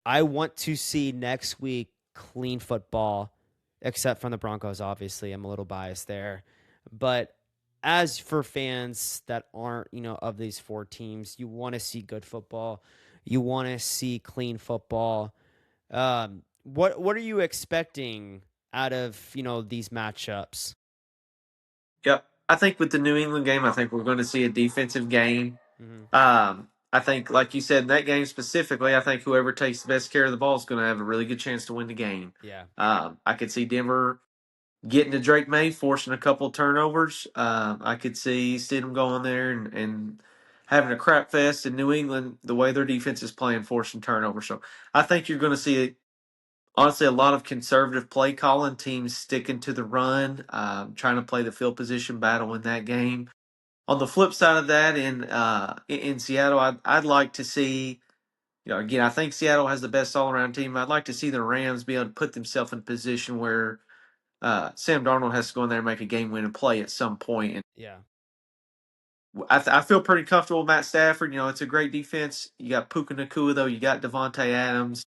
I want to see next week clean football, except from the Broncos, obviously. I'm a little biased there. But as for fans that aren't, of these four teams, you want to see good football. You want to see clean football. What are you expecting out of, these matchups? yep. I think with the New England game, I think we're going to see a defensive game. Mm-hmm. I think, like you said, in that game specifically, I think whoever takes the best care of the ball is going to have a really good chance to win the game. Yeah. I could see Denver getting to Drake May, forcing a couple turnovers. I could see Stidham going there and having a crap fest in New England, the way their defense is playing, forcing turnovers. So I think you're going to see, honestly, a lot of conservative play calling, teams sticking to the run, trying to play the field position battle in that game. On the flip side of that, in Seattle, I'd like to see, again, I think Seattle has the best all around team. I'd like to see the Rams be able to put themselves in a position where Sam Darnold has to go in there and make a game winning play at some point. And Yeah. I feel pretty comfortable with Matt Stafford. It's a great defense. You got Puka Nakua, though. You got Devontae Adams.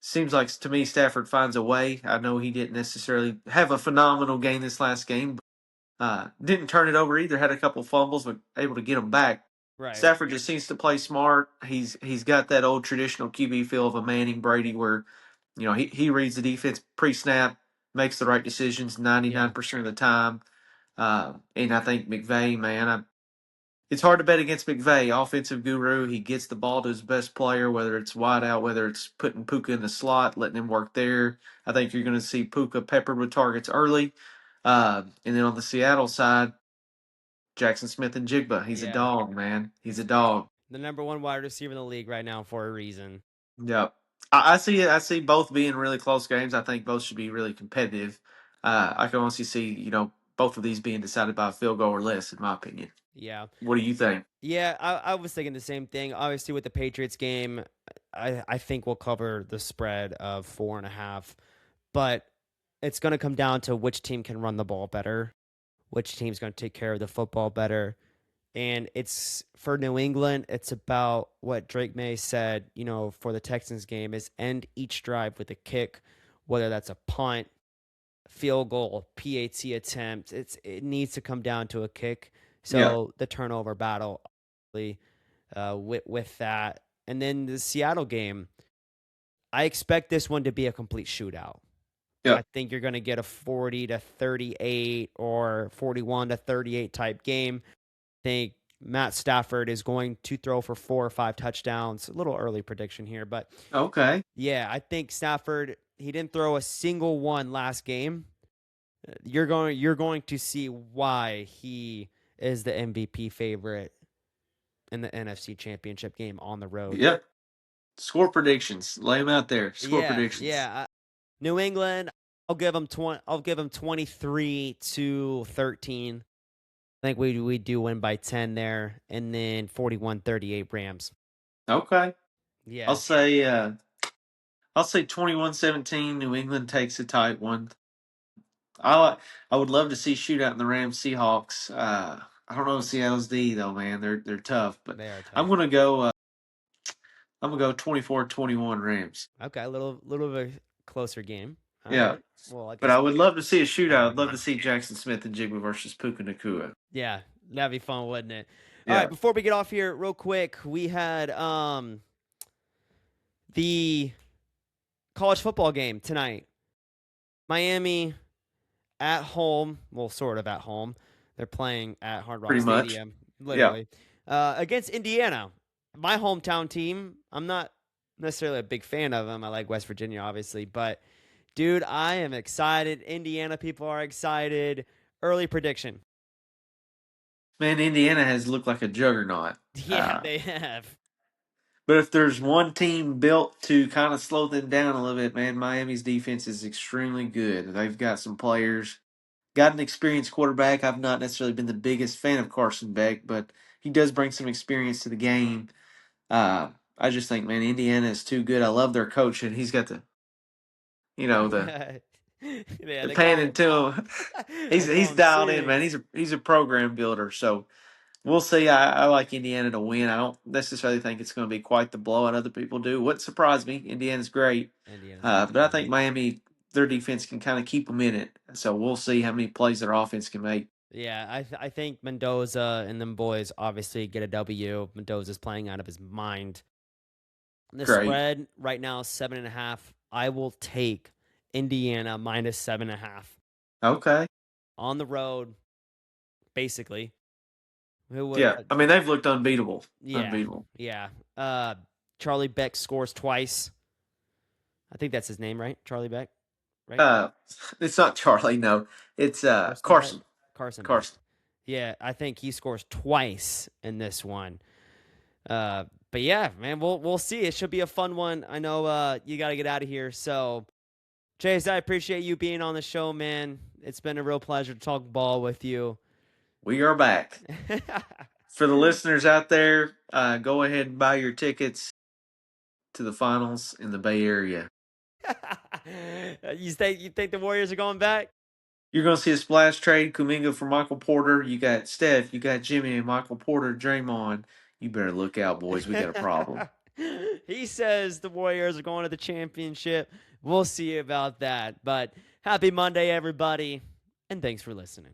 Seems like to me Stafford finds a way. I know he didn't necessarily have a phenomenal game this last game. Didn't turn it over either. Had a couple fumbles, but able to get them back. Right. Stafford just seems to play smart. He's got that old traditional QB feel of a Manning Brady, where he reads the defense pre-snap, makes the right decisions Yeah. 99% of the time. And I think McVay, man, it's hard to bet against McVay, offensive guru. He gets the ball to his best player, whether it's wide out, whether it's putting Puka in the slot, letting him work there. I think you're going to see Puka peppered with targets early. And then on the Seattle side, Jackson Smith and Jigba. He's a Yeah. dog, man. He's a dog. The number one wide receiver in the league right now for a reason. Yep. I see it. I see both being really close games. I think both should be really competitive. I can honestly see, both of these being decided by a field goal or less, in my opinion. Yeah. What do you think? Yeah, I was thinking the same thing. Obviously, with the Patriots game, I think we'll cover the spread of 4.5, but it's going to come down to which team can run the ball better, which team's going to take care of the football better. And it's for New England, it's about what Drake May said, for the Texans game is end each drive with a kick, whether that's a punt, field goal, PAT attempt. It needs to come down to a kick. Yeah. So the turnover battle, with that, and then the Seattle game, I expect this one to be a complete shootout. Yeah. I think you're going to get a 40-38 or 41-38 type game. I think Matt Stafford is going to throw for 4 or 5 touchdowns. A little early prediction here, but Okay. yeah, I think Stafford, he didn't throw a single one last game. You're going to see why he is the MVP favorite in the NFC Championship game on the road. Yeah. Score predictions. Lay them out there. Score Yeah, predictions. yeah. New England, I'll give them 23-13. I think we do win by 10 there, and then 41-38 Rams. Okay. Yeah. I'll say 21-17. New England takes a tight one. I would love to see shootout in the Rams Seahawks. I don't know Seattle's D though, man. They're tough, but They are tough. I'm gonna go. I'm gonna go 24-21 Rams. Okay, a little bit of a closer game. All Yeah, right. Well, I but guess I would love to see a shootout. I'd love to see Jackson Smith and Jigba versus Puka Nakua. yeah, that'd be fun, wouldn't it? All right, Yeah. before we get off here, real quick, we had the college football game tonight. Miami at home, well, sort of at home. They're playing at Hard Rock Pretty much. Stadium, Yeah. literally, against Indiana, my hometown team. I'm not necessarily a big fan of them. I like West Virginia, obviously, but dude, I am excited. Indiana people are excited. Early prediction. Man, Indiana has looked like a juggernaut. Yeah, they have. But if there's one team built to kind of slow them down a little bit, man, Miami's defense is extremely good. They've got some players, got an experienced quarterback. I've not necessarily been the biggest fan of Carson Beck, but he does bring some experience to the game. I just think, man, Indiana is too good. I love their coach, and he's got the Yeah, the they call panning him. to him. They call He's him dialed in, man. Sigs. He's a program builder. So we'll see. I like Indiana to win. I don't necessarily think it's going to be quite the blowout other people do. Wouldn't surprise me. Indiana's great, Indiana's a good but I team. think Miami, their defense can kind of keep them in it. So we'll see how many plays their offense can make. Yeah, I think Mendoza and them boys obviously get a W. Mendoza's playing out of his mind. The Great. spread right now is 7.5. I will take Indiana minus 7.5 Okay. on the road. Basically, who would? Yeah. I mean, they've looked unbeatable. Yeah, Unbeatable. yeah. Charlie Beck scores twice. I think that's his name, right? Charlie Beck, right? It's not Charlie. No, it's Carson. Beck? Carson Beck. Carson. Yeah, I think he scores twice in this one. But yeah, man, we'll see. It should be a fun one. I know you got to get out of here. So, Chase, I appreciate you being on the show, man. It's been a real pleasure to talk ball with you. We are back. For the listeners out there, go ahead and buy your tickets to the finals in the Bay Area. You think the Warriors are going back? You're going to see a splash trade, Kuminga for Michael Porter. You got Steph, you got Jimmy, and Michael Porter, Draymond. You better look out, boys. We got a problem. He says the Warriors are going to the championship. We'll see about that. But happy Monday, everybody, and thanks for listening.